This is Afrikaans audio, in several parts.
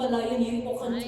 gelei in hierdie oggend.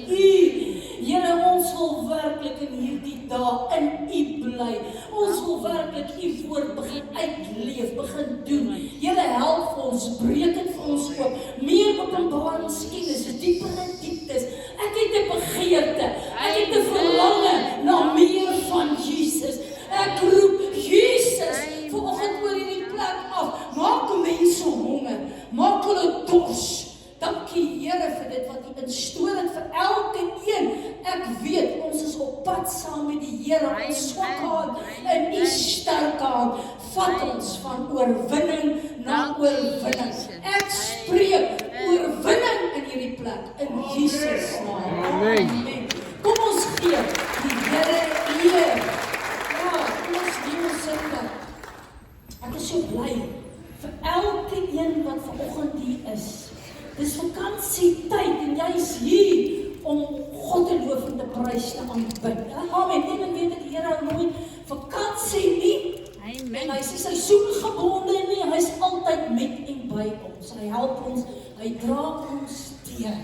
Here, ons wil werklik in hierdie dae in U bly. Ons wil werklik U woord begin uitleef, begin doen. Here, help ons, breek dit vir ons oop. Meer openbaringskennis, dieper en dieptes. Ek het 'n begeerte, ek het 'n verlange na meer van Jesus. Ek roep Jesus vanoggend oor hierdie plek af. Maak mense honger, maak hulle dors. Dankie Here vir dit wat U instoor het vir elke een. Ek weet ons is op pad saam met die Here. Ons swak hand en U sterk hand vat ons van oorwinning na oorwinning. Ek spreek oorwinning in hierdie plek in Jesus naam. Amen. Kom ons gee die Here eer. Ja, kom ons dien ons Here. Ek is so bly vir elke een wat vanoggend hier is. Dis vakansietyd en jy is hier om God te loof en te prys te aanbid. Amen. En weet ek, die Here hou nooit vakansie nie. Amen. En hy is nie seisoengebonde nie. Hy is altyd met en by ons. Hy help ons, hy dra ons deur.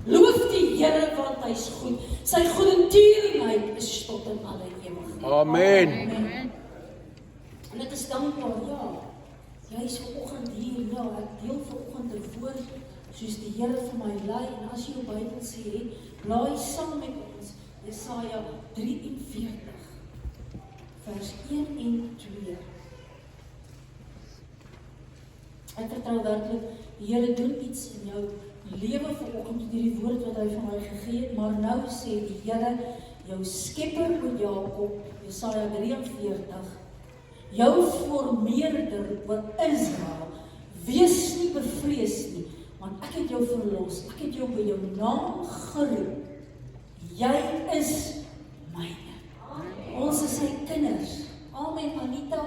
Loof die Here want hy is goed. Sy goedertierenheid is tot in alle ewigheid. Amen. Amen. En ek is dankbaar, ja. Jy is vanoggend hier, ja, ek deel vanoggend 'n woord soos die Here vir my lei. En as jy jou Bybel sê, blaai saam met ons Jesaja 43 vers 1 en 2. Ek vertrou werklik, die Here doen iets in jou lewe vanoggend met hierdie woord wat hy vir my gegee het, maar nou sê die Here, jou skepper oor Jakob, Jesaja 43, jou formeerder oor Israel, wees nie bevrees nie, want ek het jou verlos, ek het jou by jou naam geroep, jy is myne. Ons is sy kinders. Amen, Anita,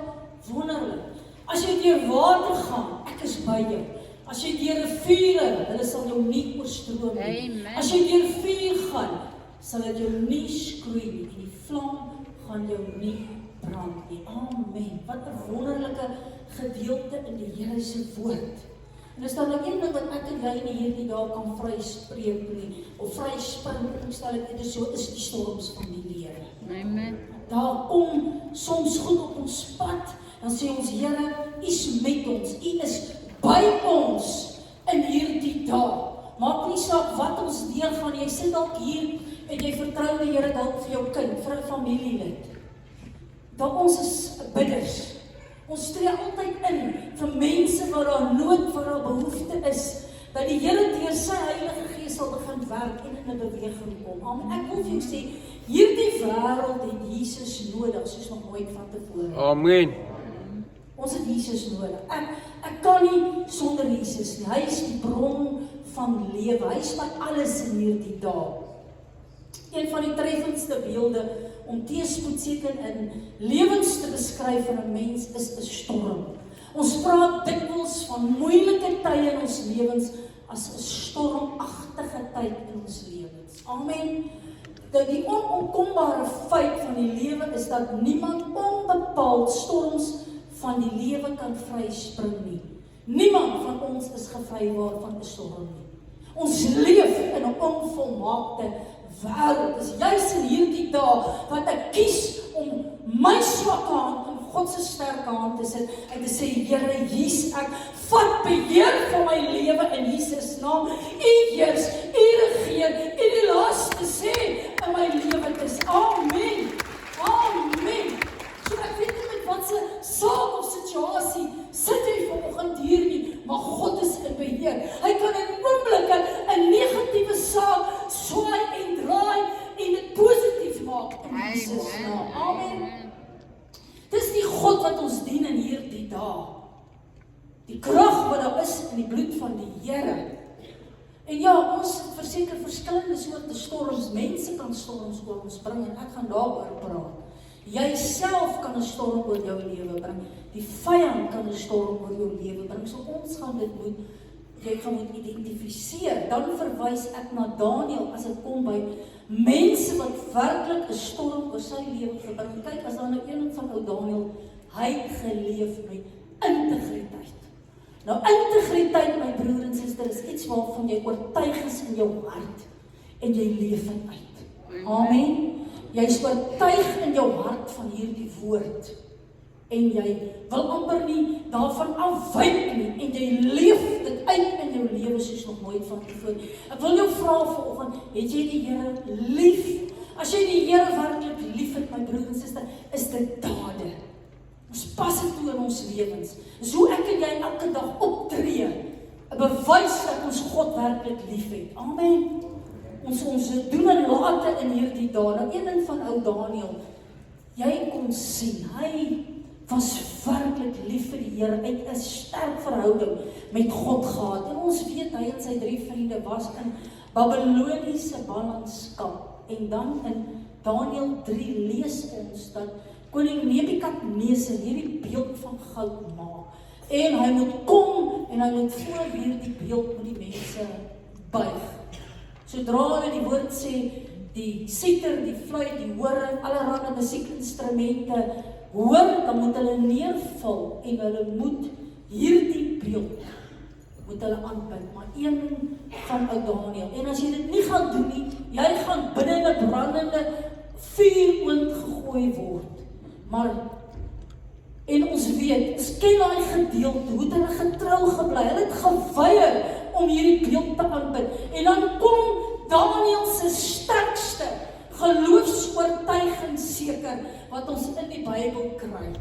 wonderlik. As jy deur water gaan, ek is by jou. As jy deur riviere, hulle sal jou nie oorstroom nie. Amen. As jy deur vuur gaan, sal dit jou nie skroei nie, en die vlam gaan jou nie brand nie. Amen. Wat 'n wonderlike gedeelte in die Here se woord. En is daar nou een ding wat ek en jy nie hierdie dae kan vryspreek nie, of vryspring, stel ek dit so, is die storms van die lewe. Amen. Daar kom soms goed op ons pad, dan sê ons, Here, U is met ons, U is by ons in hierdie dae. Maak nie saak wat ons deurgaan, jy sit dalk hier en jy vertrou die Here dalk vir jou kind, vir 'n familielid. Dat ons is bidders. Ons tree altyd in vir mense waar daar nood, waar daar behoefte is, dat die Here deur sy Heilige Gees sal begin werk en in 'n beweging kom. Amen. Ek wil vir jou sê, hierdie wêreld het Jesus nodig, soos nog nooit van tevore. Amen. Ons het Jesus nodig. Ek kan nie sonder Jesus nie. Hy is die bron van lewe. Hy is my alles in hierdie dae. Een van die treffendste beelde om teëspoed seker in lewens te beskryf van 'n mens is 'n storm. Ons praat dikwels van moeilike tye in ons lewens as 'n stormagtige tyd in ons lewens. Amen. Dat die onontkombare feit van die lewe is dat niemand onbepaald storms van die lewe kan vryspring nie. Niemand van ons is gevrywaar van 'n storm nie. Ons leef in 'n onvolmaakte wêreld. Dis juis in hierdie dae wat ek kies om my swakke hand in God se sterke hand te sit en te sê, Here, hier's ek, vat beheer van my lewe in Jesus naam. U heers, U regeer, U die laaste sê in my lewe is. Amen. Amen. So ek weet nie met wat se saak of situasie sit jy vanoggend hier nie, maar God is in beheer. Hy kan in oomblikke 'n negatiewe saak swaai en draai en dit positief maak in Jesus naam. Amen. Dis die God wat ons dien in hierdie dae. Die krag wat daar is in die bloed van die Here. En ja, ons verseker verskillende soorte storms. Mense kan storms oor ons bring en ek gaan daaroor praat. Jy self kan 'n storm oor jou lewe bring. Die vyand kan 'n storm oor jou lewe bring. So ons gaan dit jy gaan moet identifiseer. Dan verwys ek na Daniël as dit kom by mense wat werklik 'n storm oor sy lewe gebring. Kyk, as daar nou een van ou Daniël, hy geleef met integriteit. Nou, integriteit, my broer en suster, is iets waarvan jy oortuig is in jou hart en jy leef dit uit. Amen. Jy is oortuig in jou hart van hierdie woord en jy wil amper nie daarvan afwyk nie en jy leef dit uit in jou lewe soos nog nooit vantevore. Ek wil jou vra vanoggend, het jy die Here lief? As jy die Here werklik lief het, my broer en suster, is dit dade. Ons pas dit toe in ons lewens. Dis hoe ek en jy elke dag optree, 'n bewys dat ons God werklik lief het. Amen. Ons doen en late in hierdie dae. Nou, een ding van ou Daniel, jy kon sien, hy was werklik lief vir die Here, hy het 'n sterk verhouding met God gehad. En ons weet, hy en sy 3 vriende was in Babyloniese ballingskap. En dan in Daniel 3 lees ons dat koning Nebukadneser hierdie beeld van goud maak. En hy moet kom en hy moet voor hierdie beeld met die mense buig. Sodra hulle die woord sê, die siter, die fluit, die horing, allerhande musiekinstrumente hoor, dan moet hulle neerval en hulle moet hierdie beeld moet hulle aanbid, maar een van ou Daniel. En as jy dit nie gaan doen nie, jy gaan binne 'n brandende vuuroond gegooi word. Maar, en ons weet, ons ken daai gedeelte, hoe het hulle getrou gebly, hulle het geweier om hierdie beeld te aanbid. En dan kom Daniel se sterkste geloofsoortuiging seker, wat ons in die Bybel kry.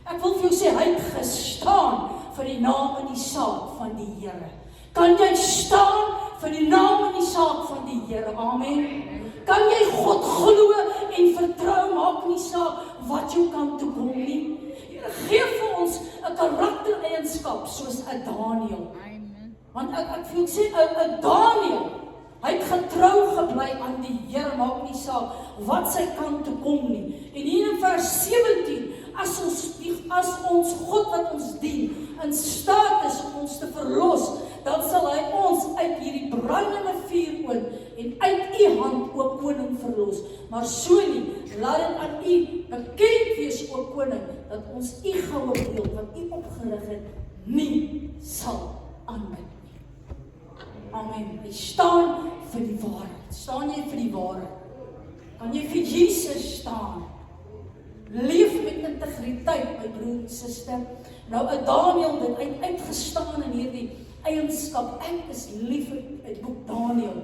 Ek wil vir jou sê, hy het gestaan vir die naam en die saak van die Here. Kan jy staan vir die naam en die saak van die Here? Amen. Kan jy God glo en vertrou, maak nie saak wat jou kant toe kom nie. Here gee vir ons 'n karaktereienskap soos 'n Daniel. Want ek wil sê, 'n Daniel, hy het getrou gebly aan die Here, maak nie saak wat sy kant toe kom nie. En hier in vers 17, as ons God wat ons dien in staat is om ons te verlos, dan sal hy ons uit hierdie brandende vuuroond en uit u hand, o koning, verlos. Maar so nie, laat dit aan u bekend wees, o koning, dat ons u goue beeld wat u opgerig het, nie sal aanbid nie. Amen. Hy staan vir die waarheid. Staan jy vir die waarheid? Kan jy vir Jesus staan? Leef met integriteit, my broer en suster. Nou, 'n Daniel het uitgestaan in hierdie eienskap. Ek is lief vir die boek Daniel.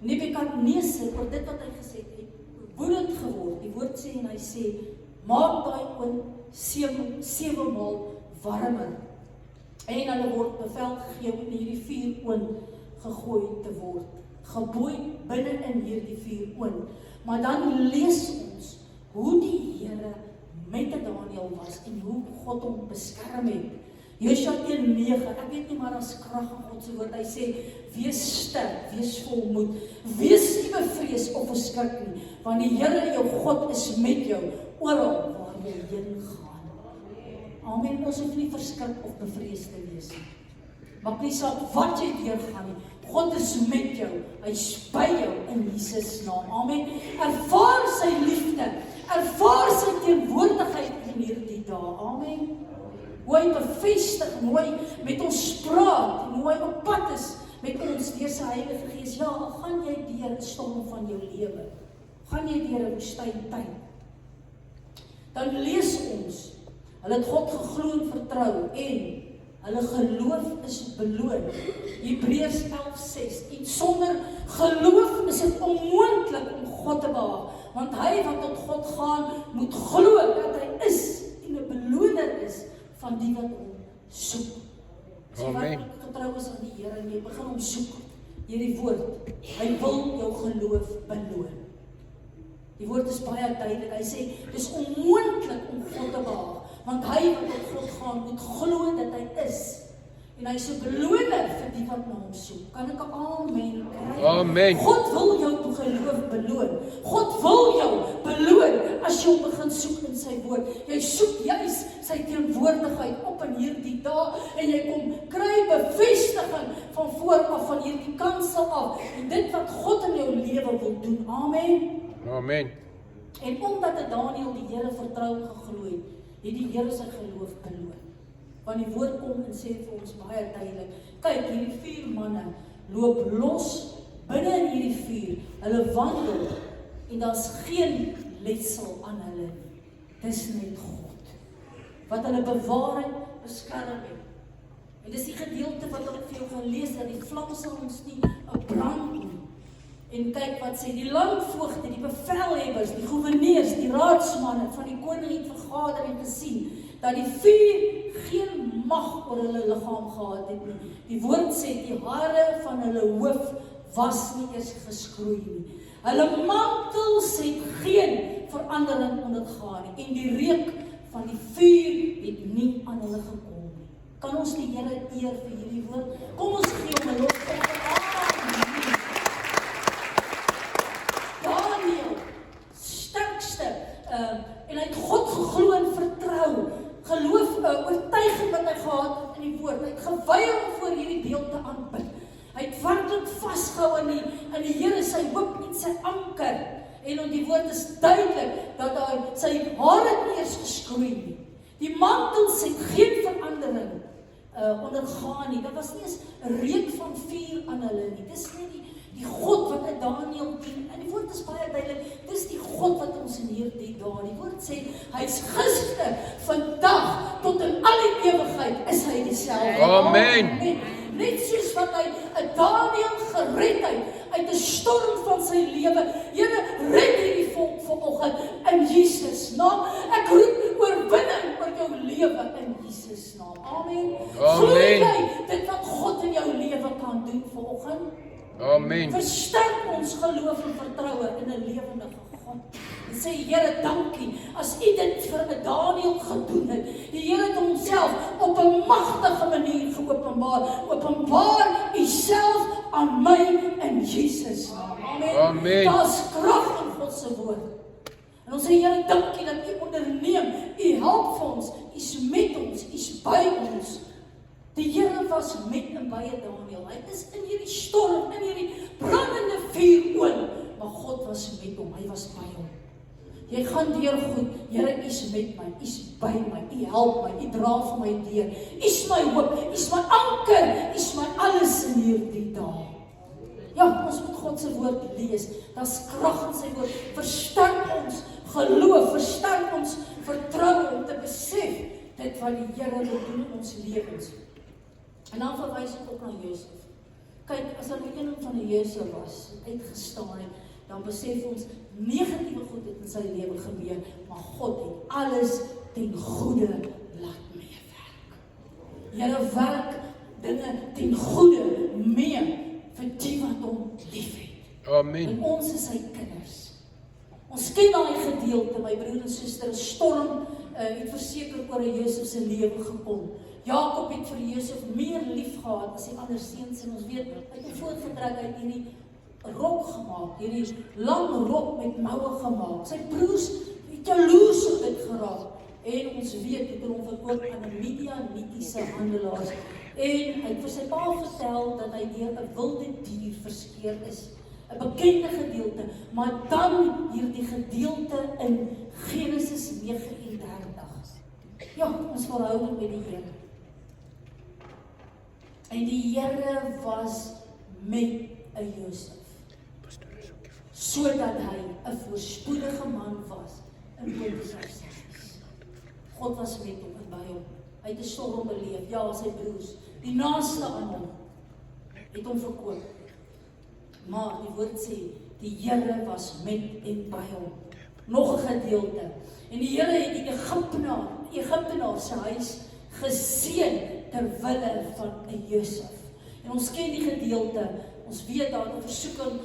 Nebukadneser, oor dit wat hy gesê het, woedend geword. Die woord sê en hy sê, maak daai oond 7 maal warmer. En hulle word bevel gegee om in hierdie vuuroond gegooi te word. Gebooi binne in hierdie vuuroond. Maar dan lees ons hoe die Here met Daniel was en hoe God hom beskerm het. Josua 1:9, ek weet nie, maar as krag in God se woord, hy sê, wees sterk, wees volmoed, wees nie bevrees of verskrik nie, want die Here jou God is met jou, oral waar jy heen gaan. Amen, ons hoef nie verskrik of bevrees te wees nie. Maak nie saak wat jy deurgaan nie, God is met jou, hy is by jou in Jesus naam. Amen. Ervaar sy liefde, ervaar sy teenwoordigheid in hierdie dae. Amen. Hoe hy bevestig, hoe hy met ons praat, en hoe hy op pad is met ons deur sy Heilige Gees. Ja, al gaan jy deur 'n storm van jou lewe, gaan jy deur 'n woestyntyd, dan lees ons, hulle het God geglo en vertrou, en hulle geloof is beloon. Hebreërs 11:6. En sonder geloof is dit onmoontlik om God te behaag, want hy wat tot God gaan, moet glo dat hy is en 'n beloner is van die wat hom soek. As jy wat getrou is aan die Here en jy begin hom soek deur die woord, hy wil jou geloof beloon. Die woord is baie duidelik. Hy sê, dis onmoontlik om God te behaag, want hy wat tot God gaan, moet glo dat hy is. En hy is 'n beloner vir die wat na hom soek. Kan ek 'n amen kry? Amen. God wil jou geloof beloon. God wil jou beloon as jy hom begin soek in sy woord. Jy soek juis sy teenwoordigheid op in hierdie dae en jy kom kry bevestiging van vooraf van hierdie kansel af. En dit wat God in jou lewe wil doen. Amen. Amen. En omdat Daniel die Here vertrou en geglo het, die Here sy geloof beloon. Want die woord kom en sê vir ons baie duidelik, kyk, hierdie 4 manne loop los binne in hierdie vuur, hulle wandel, en daar's geen letsel aan hulle nie. Dis net God, wat hulle bewaar en beskerm het. En dis die gedeelte wat ek vir jou gaan lees, dat die vlam sal ons nie brand nie. En kyk wat sê, die landvoogte, die bevelhebbers, die gouverneurs, die raadsmanne van die koning het vergader en gesien, dat die vuur geen mag oor hulle liggaam gehad het nie. Die woord sê, die hare van hulle hoof was nie eers geskroei nie. Hulle mantels het geen verandering ondergaan nie. En die reuk van die vuur het nie aan hulle gekom nie. Kan ons die Here eer vir hierdie woord? Kom ons gee hom 'n lofprys. Daniël, sterkste, en hy het God geglo en vertrou. Geloof, oortuiging wat hy gehad het in die woord. Hy het geweier om voor hierdie beeld te aanbid. Hy het werklik vasgehou in die Here, sy hoop en sy anker. En op die woord is duidelik dat hy sy hare nie eers geskroei nie. Die mantels het geen verandering ondergaan nie. Dit was nie eens 'n reuk van vuur aan hulle nie. Dis nie die God wat uit Daniël dien. En die woord is baie duidelik. Dis die God wat ons in hierdie dae. Die woord sê, hy's gister, vandag, tot in al die ewigheid is hy dieselfde. Amen. Net soos wat hy Daniël gered het uit 'n storm van sy lewe. Here, red hierdie volk vanoggend in Jesus naam. Ek roep oorwinning oor jou lewe in Jesus naam. Amen. Glo jy dit wat God in jou lewe kan doen vanoggend? Amen. Versterk ons geloof en vertroue in 'n lewendige God. En sê, Here, dankie, as U dit vir Daniël gedoen het. Die Here het homself op 'n magtige manier geopenbaar. Openbaar U self aan my in Jesus naam. Amen. Amen. Daar's krag in God se woord. En ons sê, Here, dankie dat U onderneem. U help vir ons. U's met ons. U's by ons. Die Here was met en by Daniël. Hy is in hierdie storm, in hierdie brandende vuuroond, maar God was met hom. Hy was by hom. Jy gaan deur goed. Here, U's met my. U's by my. U help my. U dra vir my deur. U's my hoop. U's my anker. U's my alles in hierdie dae. Ja, ons moet God se woord lees. Daar's krag in sy woord. Versterk ons geloof, versterk ons vertroue om te besef dit wat die Here wil doen in ons lewens. En dan verwys ek ook na Josef. Kyk, as daar een van die Josef was, uitgestaan het, dan besef ons, negatiewe goed het in sy lewe gebeur, maar God het alles ten goeie laat meewerk. Here werk dinge ten goeie mee vir die wat hom liefhet. Amen. En ons is sy kinders. Ons ken daai gedeelte, my broer en suster, 'n storm het verseker oor Josef se lewe gekom. Jakob het vir Josef meer lief gehad as die ander seuns en ons weet, hy het voortgetrek uit hierdie rok gemaak, hierdie lang rok met moue gemaak. Sy broers het jaloers op dit geraak. En ons weet, het hom verkoop aan 'n Midianitiese handelaars. En hy het vir sy pa vertel dat hy deur 'n wilde dier verskeer is. 'n Bekende gedeelte, maar dan hierdie gedeelte in Genesis 39. Ja, ons verhouding met die Here. En die Here was met 'n Josef, sodat hy 'n voorspoedige man was in Potifar. God was met hom en by hom. Hy het 'n storm beleef. Ja, sy broers, die naaste aan hom, het hom verkoop. Maar die woord sê, die Here was met en by hom. Nog 'n gedeelte. En die Here het die Egiptenaar se huis geseën ter wille van 'n Josef. En ons ken die gedeelte. Ons weet daar 'n versoeking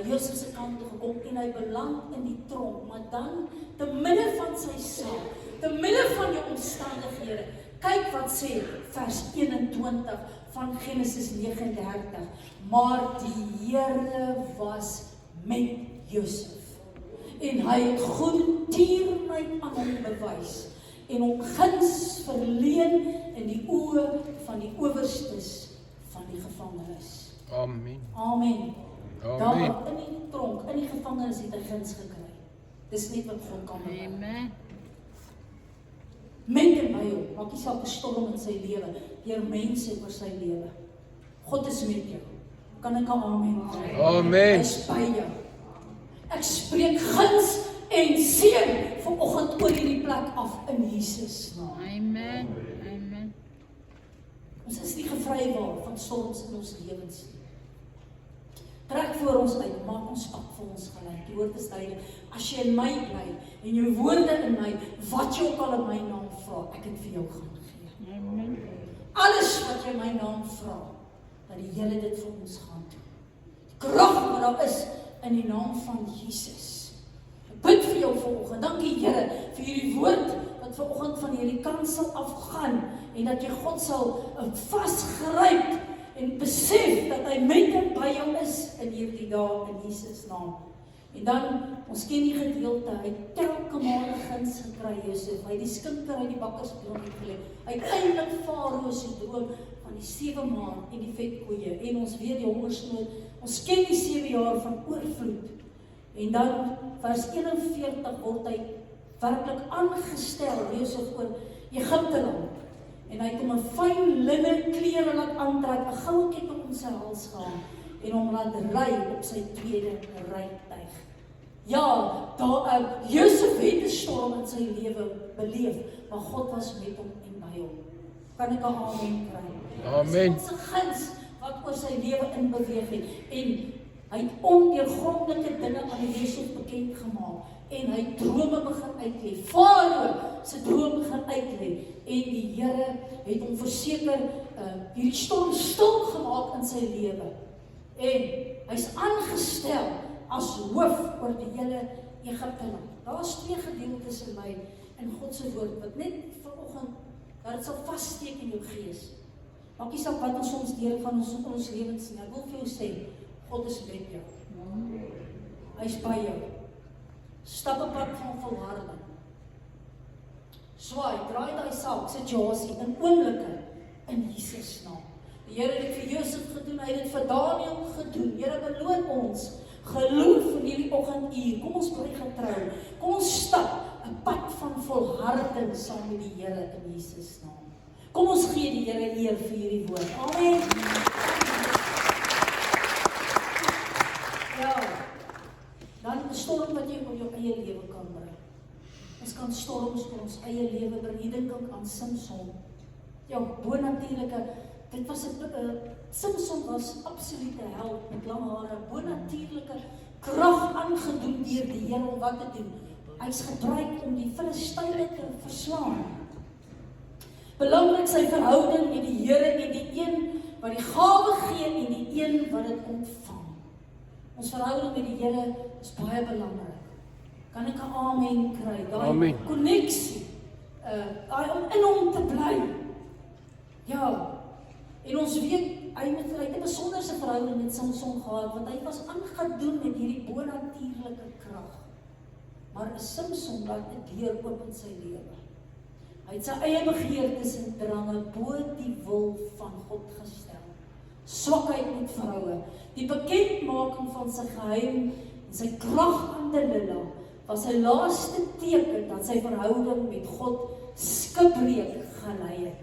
Josef se kant toe gekom en hy beland in die tronk. Maar dan, te midde van sy saak, te midde van die omstandighede, kyk wat sê vers 21 van Genesis 39. Maar die Here was met Josef. En hy het goedertierenheid aan hom bewys en hom guns verleen in die oë van die owerstes van die gevangenes. Amen. Amen. Amen. Daar in die tronk, in die gevangenis het hy guns gekry. Dis net wat God kan doen. Amen. met en by hom, maak nie saak 'n storm in sy lewe, deur mense oor sy lewe. God is met jou. Kan ek 'n amen kry? Amen. Hy is by jou. Ek spreek guns en seën vanoggend oor hierdie plek af in Jesus naam. Amen. Amen. Ons is nie gevrywaar van storms in ons lewens nie. Trek voor ons uit, maak ons pad vir ons gelyk. Die woord is duidelik. As jy in my bly en jou woorde in my, wat jy ook al in my naam vra, ek het vir jou gaan gee. Amen. Alles wat jy in my naam vra, dat die Here dit vir ons gaan doen. Die krag wat daar is in die naam van Jesus. Ek bid vir jou vanoggend. Dankie Here vir hierdie woord wat vanoggend van hierdie kansel afgaan en dat jy God sal vasgryp en besef dat hy met en by jou is in hierdie dae in Jesus naam. En dan, ons ken die gedeelte, hy het telke male guns gekry, Josef, hy het die skinker uit die bakkersbron uitgeleg, uiteindelik Farao se droom van die 7 maan en die vetkoeie, en ons weet die hongersnood, ons ken die 7 jaar van oorvloed, en dan, vers 41 word hy werklik aangestel, Josef, oor Egipte land, en hy het hom 'n fyn linne klere laat aantrek, 'n goue ketting om sy hals gehang, en hom laat ry op sy tweede rytuig. Ja, Josef het 'n storm in sy lewe beleef, maar God was met hom en by hom. Kan ek 'n amen kry? Amen. Dis God se guns wat oor sy lewe in beweeg het, en hy het ondeurgrondelike dinge aan die Josef bekend gemaak, en hy drome begin uitlê. Farao se droom begin uitlê, en die Here het hom verseker hierdie storm stil gemaak in sy lewe. En hy's aangestel as hoof oor die hele Egipte land. Daar's 2 gedeeltes in my in God se woord wat net vanoggend dat dit sal vassteek in jou gees. Maak nie saak wat ons soms deurgaan ons lewens nie. Ek wil vir jou sê, God is met jou. Hy's by jou. Stap 'n pad van volharding. Swaai, draai daai saak, situasie in oomblikke in Jesus naam. Die Here het dit vir Josef gedoen, hy het dit vir Daniël gedoen. Here beloon ons geloof in hierdie oggenduur. Kom ons bly getrou. Kom ons stap 'n pad van volharding saam met die Here in Jesus naam. Kom ons gee die Here eer vir hierdie woord. Amen. Ja. Dan 'n storm wat jy op jou eie lewe kan bring. Ons kan storms in ons eie lewe bring. Jy dink aan Samson. Ja, bonatuurlike. Dit was 'n Samson was absolute held met lang hare, bonatuurlike krag aangedoen deur die Here om wat te doen. Hy's gebruik om die Filistyne te verslaan. Belangrik sy verhouding met die Here en die een wat die gawe gee en die een wat dit ontvang. Ons verhouding met die Here is baie belangrik. Kan ek 'n amen kry? Daai koneksie, daai om in hom te bly. Ja. En ons weet, hy het 'n besonderse verhouding met Samson gehad, want hy was aangedoen met hierdie bonatuurlike krag. Maar 'n Samson wat 'n deur oop in sy lewe. Hy het sy eie begeertes en drange bo die wil van God gestel. Swakheid met vroue, die bekendmaking van sy geheim en sy krag aan Delila was sy laaste teken dat sy verhouding met God skipbreek gelei het.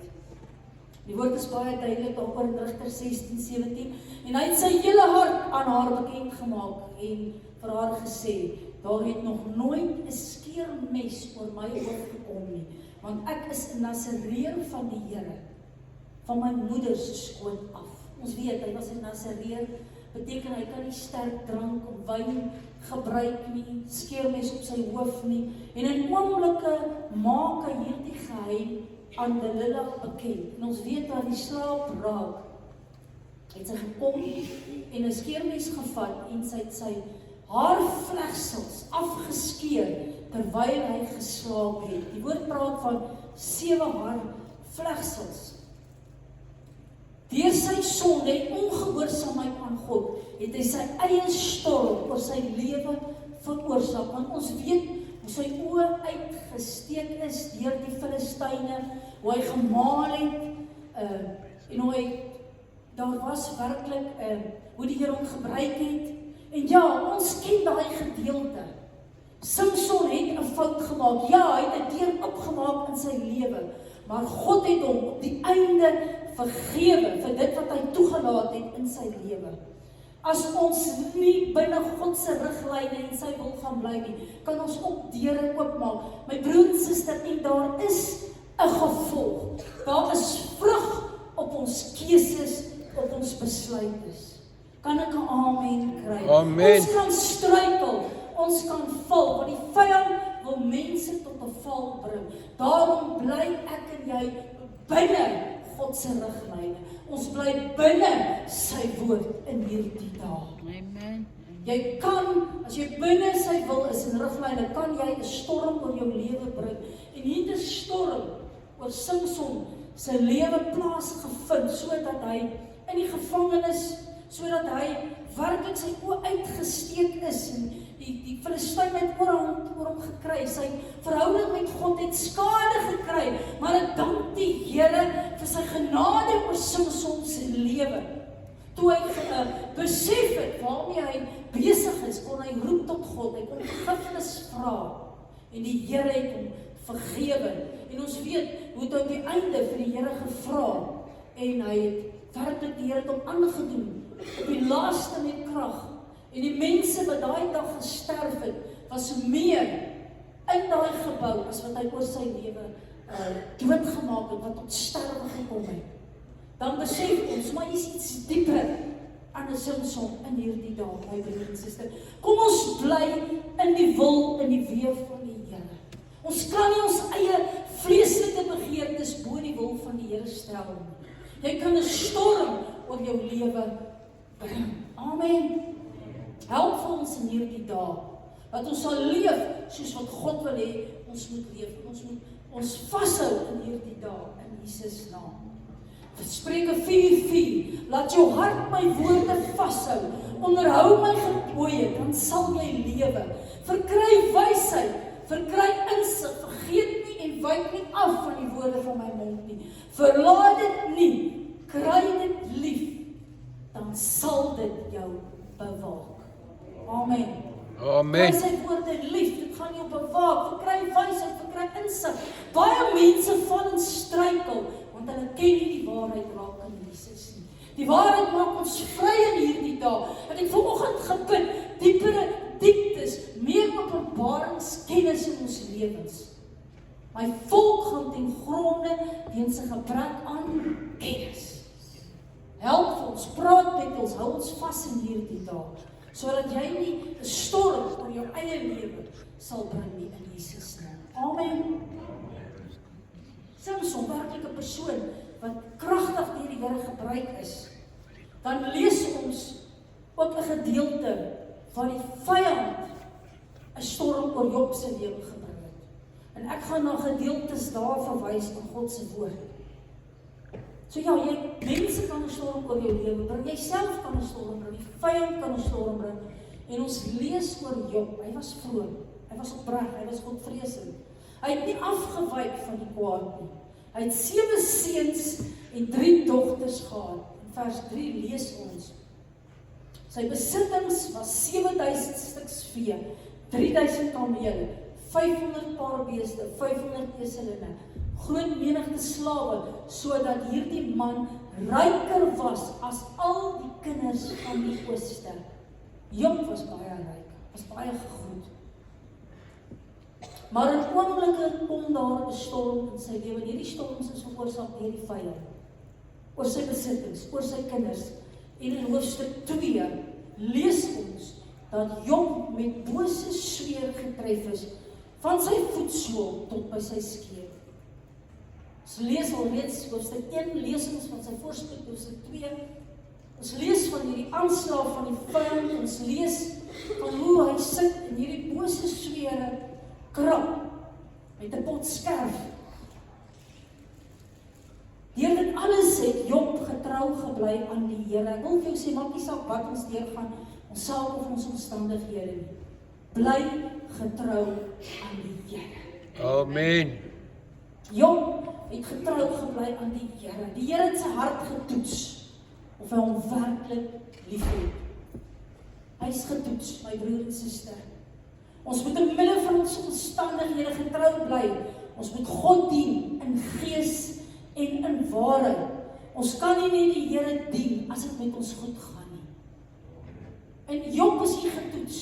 Die woord is baie duidelik daaroor in Rigter 16:17 en hy het sy hele hart aan haar bekend gemaak en vir haar gesê, daar het nog nooit 'n skeermes oor my hoof gekom nie, want ek is 'n Nasareër van die Here, van my moeder se skoot af. Ons weet, hy was 'n Nasareër, beteken hy kan nie sterk drank of wyn gebruik nie, skeermes op sy hoof nie, en in oomblikke maak hy hierdie geheim aan Delila bekend. En ons weet dat die slaap raak, het sy gekom en 'n skeermes gevat en sy het sy haarvlegsels afgeskeer terwyl hy geslaap het. Die woord praat van 7 haarvlegsels. Deur sy sonde en ongehoorsaamheid aan God, het hy sy eie storm oor sy lewe veroorsaak. Want ons weet hoe sy oë uitgesteek is deur die Filistyne, hoe hy gemaal het, en hoe hy, daar was werklik, hoe die Here hom gebruik het. En ja, ons ken daai gedeelte. Samson het 'n fout gemaak. Ja, hy het 'n deur opgemaak in sy lewe, maar God het hom op die einde vergewe vir dit wat hy toegelaat het in sy lewe. As ons nie binne God se riglyne en sy wil gaan bly nie, kan ons ook deure oopmaak. My broer en suster, en daar is 'n gevolg. Daar is vrug op ons keuses, op ons besluites. Kan ek 'n amen kry? Amen. Ons kan struikel, ons kan val, want die vyand wil mense tot 'n val bring. Daarom bly ek en jy binne God se riglyne. Ons bly binne sy woord in hierdie dae. Amen. Jy kan, as jy binne sy wil is en riglyne, kan jy 'n storm oor jou lewe bring. En hier 'n storm oor Samson sy lewe plaasgevind, sodat hy in die gevangenis, sodat hy werklik sy oë uitgesteek is en die Filistyn het oor hom gekry. Sy verhouding met God het skade gekry, maar ek dank die Here vir sy genade oor Samson se lewe. Toe hy besef het waarmee hy besig is, kon hy roep tot God, hy kon vergifnis vra en die Here het hom vergewe. En ons weet hoe het op die einde vir die Here gevra en hy het werklik die Here het hom aangedoen op die laaste met krag. En die mense wat daai dag gesterf het, was meer in daai gebou as wat hy oor sy lewe doodgemaak het, wat tot sterwe gekom het. Dan besef ons, maar is iets dieper aan 'n Samson in hierdie dae, my broer en suster. Kom ons bly in die wil, in die weef van die Here. Ons kan nie ons eie vleeslike begeertes bo die wil van die Here stel nie. Jy kan 'n storm oor jou lewe bring. Amen. Help vir ons in hierdie dae, dat ons sal leef soos wat God wil hê ons moet leef. Ons moet ons vashou in hierdie dae in Jesus naam. Spreuke 4:4, laat jou hart my woorde vashou, onderhou my gebooie, dan sal jy lewe. Verkry wysheid, verkry insig, vergeet nie en wyk nie af van die woorde van my mond nie. Verlaat dit nie, kry dit lief, dan sal dit jou bewaak. Amen. Amen. Kry sy woorde lief, dit gaan jou bewaak, verkry wysheid, verkry insig. Baie mense val en struikel, want hulle ken nie die waarheid raak in Jesus nie. Die waarheid maak ons vry in hierdie dae. En ek vanoggend gebid, diepere dieptes, meer openbaringskennis in ons lewens. My volk gaan ten gronde weens 'n gebrek aan kennis. Help vir ons, praat met ons, hou ons vas in hierdie dae, sodat jy nie 'n storm oor jou eie lewe sal bring nie in Jesus naam. Amen. Samson, werklik 'n persoon wat kragtig deur die Here gebruik is. Dan lees ons ook 'n gedeelte waar die vyand 'n storm oor Job se lewe gebring het. En ek gaan na gedeeltes daar verwys in God se woord. So ja, mense kan 'n storm oor jou lewe bring, jy self kan 'n storm bring, die vyand kan 'n storm bring. En ons lees oor Job, hy was vroom, hy was opreg, hy was godvreesend. Hy het nie afgewyk van die kwaad nie. Hy het 7 seuns en 3 dogters gehad. In vers 3 lees ons, sy besittings was 7000 stuks vee, 3000 kamele, 500 paar beeste, 500 eselinne, groot menigte slawe, sodat hierdie man ryker was as al die kinders van die ooste. Job was baie ryk, was baie gegroet. Maar in oomblikke kom daar 'n storm in sy lewe. Hierdie storms is veroorsaak deur die vyand. Oor sy besittings, oor sy kinders. En in hoofstuk 2 lees ons dat Job met bose sweer getref is, van sy voetsool tot by sy skeer. Ons lees alreeds hoofstuk 1, lees ons van sy voorspoed, hoofstuk 2. Ons lees van hierdie aanslag van die vyand, ons lees van hoe hy sit in hierdie bose swere krap met 'n pot skerf. Deur dit alles het Job getrou gebly aan die Here. Ek wil vir jou sê, maak nie saak wat ons deurgaan, ons saak of ons omstandighede nie. Bly getrou aan die Here. Amen. Job het getrou gebly aan die Here. Die Here het sy hart getoets of hy hom werklik liefhet. Hy is getoets, my broer en suster. Ons moet in midde van ons omstandighede getrou bly. Ons moet God dien in gees en in waarheid. Ons kan nie net die Here dien as dit met ons goed gaan nie. En Job is hier getoets.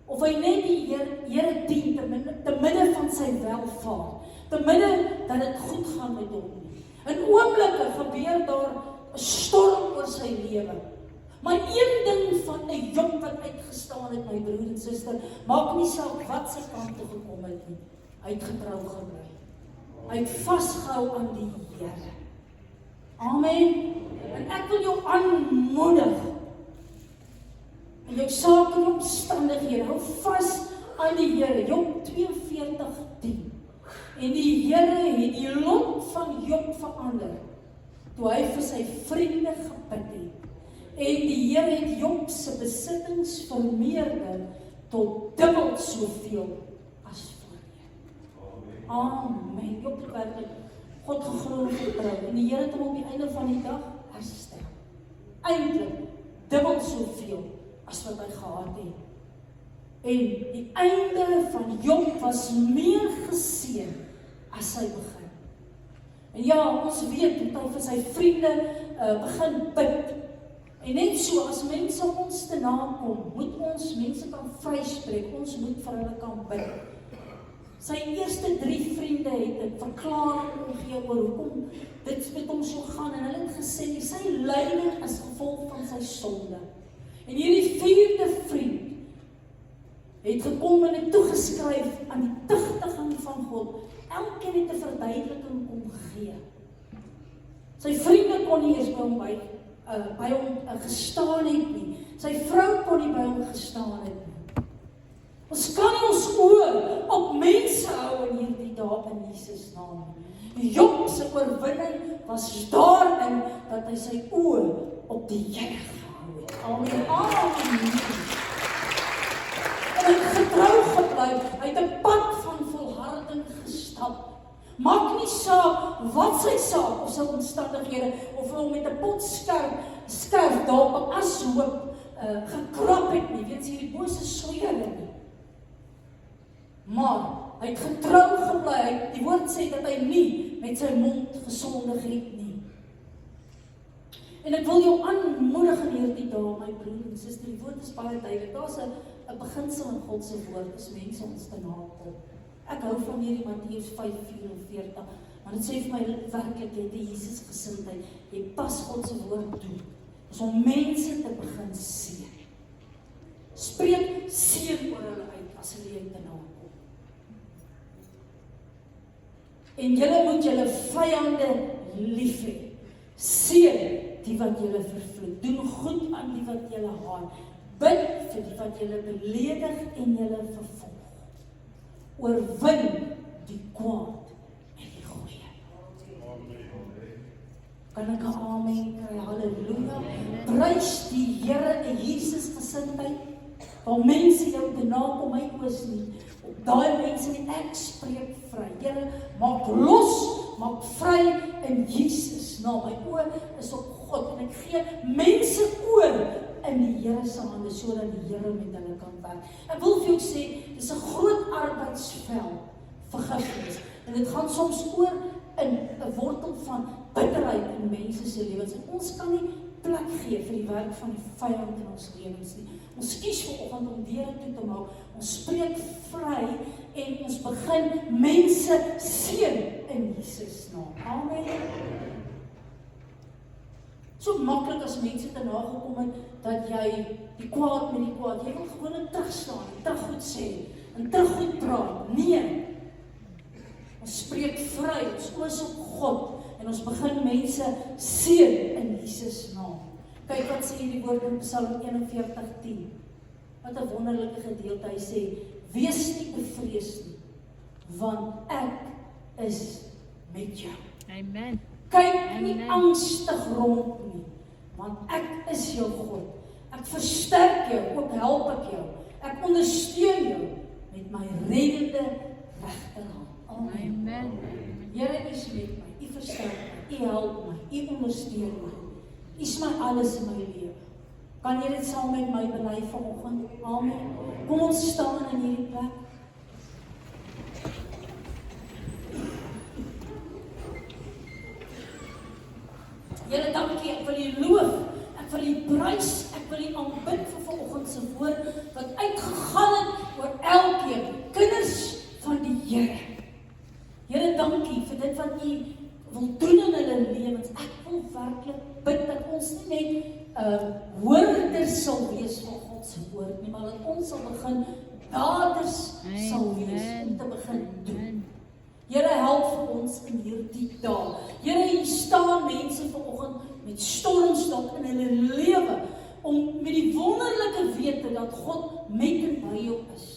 Of hy net die Here dien te midde van sy welvaart, te midde dat dit goed gaan met hom. In oomblikke gebeur daar 'n storm oor sy lewe. Maar een ding van 'n Job wat uitgestaan het, my broer en suster, maak nie saak wat sy kant toe gekom het nie. Hy het getrou gebly. Hy het vasgehou aan die Here. Amen. En ek wil jou aanmoedig in jou saak en omstandighede, hou vas aan die Here. Job 42:10. En die Here het die lot van Job verander, toe hy vir sy vriende gebid het. En die Here het Job se besittings vermeerder tot dubbel soveel as voorheen. Amen. Job het werklik God geglo en vertrou. En die Here het hom op die einde van die dag herstel. Eintlik dubbel soveel as wat hy gehad het. En die einde van Job was meer geseën as sy begin. En ja, ons weet dat hy vir sy vriende begin bid. En net so, as mense ons te nakom, moet ons mense kan vryspreek, ons moet vir hulle kan bid. Sy eerste 3 vriende het 'n verklaring gegee oor hoekom dit met hom so gaan, en hulle het gesê, sy lyding is gevolg van sy sonde. En hierdie 4de vriend het gekom en het toegeskryf aan die tugtiging van God. Elkeen het 'n verduideliking kom gee. Sy vriende kon nie eers by hom gestaan het nie. Sy vrou kon nie by hom gestaan het nie. Ons kan nie ons oë op mense hou in hierdie dae in Jesus naam. Job se oorwinning was daarin dat hy sy oë op die Here gehou het. Amen. Amen. En hy het getrou gebly. Hy het 'n pad van volharding gestap. Maak nie saak wat sy saak of sy omstandighede, of hy met 'n pot skerp daar op 'n ashoop gekrap het nie, weet jy, die bose swere nie. Maar hy het getrou gebly. Die woord sê dat hy nie met sy mond gesondig het nie. En ek wil jou aanmoedig in hierdie dae, my broer en suster, die woord is baie duidelik. Daar's 'n beginsel in God se woord, as mense ons te nakom. Ek hou van hierdie Matteus 5:44, want dit sê vir my werklik jy die Jesus gesindheid, jy pas God se woord toe, is om mense te begin seën. Spreek seën oor hulle uit as hulle jou te nakom. En julle moet julle vyande lief hê. Seën die wat julle vervloek. Doen goed aan die wat julle haat. Bid vir die wat julle beledig en julle vervolg. Oorwin die kwaad en die goeie. Kan ek 'n amen kry? Halleluja. Prys die Here in Jesus gesindheid. Waar mense jou te nakom, my oos nie. Op daai mense nie, ek spreek vry. Here, maak los, maak vry in Jesus naam. My oë is op God en ek gee mense oor in die Here se hande, sodat die Here met hulle kan werk. Ek wil vir jou sê, dis 'n groot arbeidsveld, vergifnis. En dit gaan soms oor in 'n wortel van bitterheid in mense se lewens. En ons kan nie plek gee vir die werk van die vyand in ons lewens nie. Ons kies vanoggend om deure toe te maak. Ons spreek vry en ons begin mense seën in Jesus naam. Amen. So maklik as mense te nagekom het, dat jy die kwaad met die kwaad, jy wil gewoon terugstaan, en teruggoed sê, en teruggoed praat. Nee. Ons spreek vry, ons oos op God, en ons begin mense seën in Jesus naam. Kyk wat sê die woord in Psalm 41:10. Wat 'n wonderlike gedeelte. Hy sê, wees nie bevrees nie, want ek is met jou. Amen. Kyk nie angstig rond nie, want ek is jou God. Ek versterk jou, ook help ek jou. Ek ondersteun jou met my reddende regterhand. Amen. Amen. Here, U is met my, U versterk my, U help my, U ondersteun my. U is my alles in my lewe. Kan jy dit saam met my bely vanoggend? Amen. Kom ons staan in hierdie plek. Here, dankie, ek wil U loof, ek wil U prys, ek wil U aanbid vir vanoggend se woord wat uitgegaan het oor elkeen, kinders van die Here. Here, dankie vir dit wat U wil doen in hulle lewens. Ek wil werklik bid dat ons nie net hoorders sal wees van God se woord nie, maar dat ons sal begin daders sal wees om te begin doen. Here, help vir ons in hierdie dae. Here, hier staan mense vanoggend met storms dalk in hulle lewe om met die wonderlike wete dat God met en by jou is.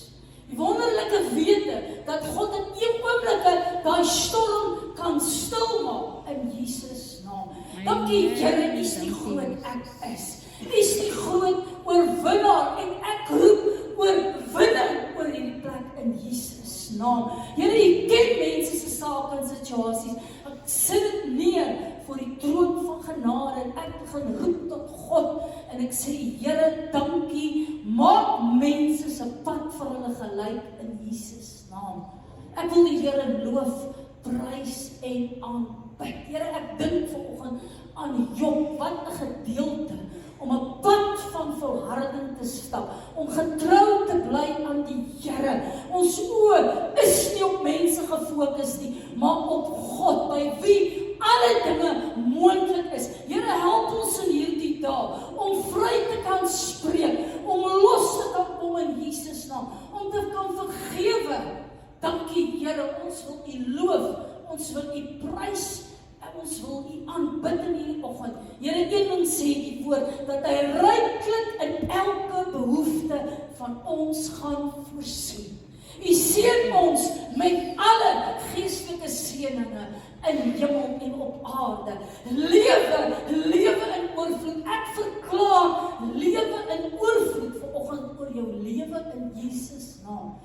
Die wonderlike wete dat God in een oomblik daai storm kan stilmaak in Jesus naam. Dankie Here, U is die groot ek is. U is die groot oorwinnaar en ek roep oorwinning oor hierdie plek in Jesus naam. Here, U ken mense se sake en situasies. Ek sit dit neer voor die troon van genade en ek begin roep tot God en ek sê, Here, dankie, maak mense se pad vir hulle gelyk in Jesus naam. Ek wil die Here loof, prys en aanbid. Here, ek dink vanoggend aan Job, wat 'n gedeelte om 'n pad van volharding te stap, om getrou te bly aan die Here. Ons oë is nie op mense gefokus nie, maar op God, by wie alle dinge moontlik is. Here, help ons in hierdie dae om vry te kan spreek, om los te kan kom in Jesus naam, om te kan vergewe. Dankie Here, ons wil U loof, ons wil U prys, en ons wil U aanbid in hierdie oggend. Here, een ding sê die woord, dat Hy ryklik in elke behoefte van ons gaan voorsien. U seën ons met alle geestelike seëninge in hemel en op aarde. Lewe in oorvloed. Ek verklaar lewe in oorvloed vanoggend oor jou lewe in Jesus naam.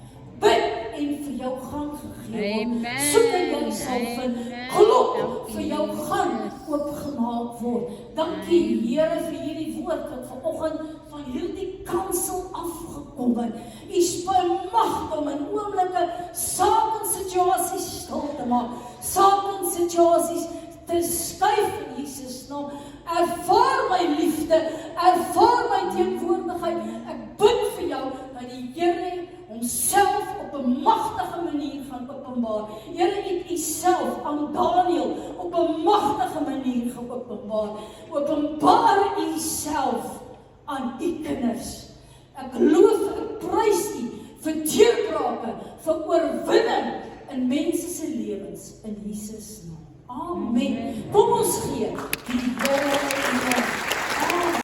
Bid en vir jou gaan gegee word. Soek en jy sal vind. Klop vir jou gaan oopgemaak word. Dankie Here vir hierdie woord wat vanoggend van hierdie kansel afgekom het. U is bemagtig om in oomblikke sake en situasies stil te maak. Sake en situasies te skuif in Jesus naam. Ervaar my liefde, ervaar my teenwoordigheid. Ek bid vir jou dat die Here homself op 'n magtige manier gaan openbaar. Here, het U self aan Daniël op 'n magtige manier geopenbaar. Openbaar U self aan U kinders. Ek loof, ek prys U vir deurbrake, vir oorwinning in mense se lewens in Jesus naam. Amen. Kom ons gee die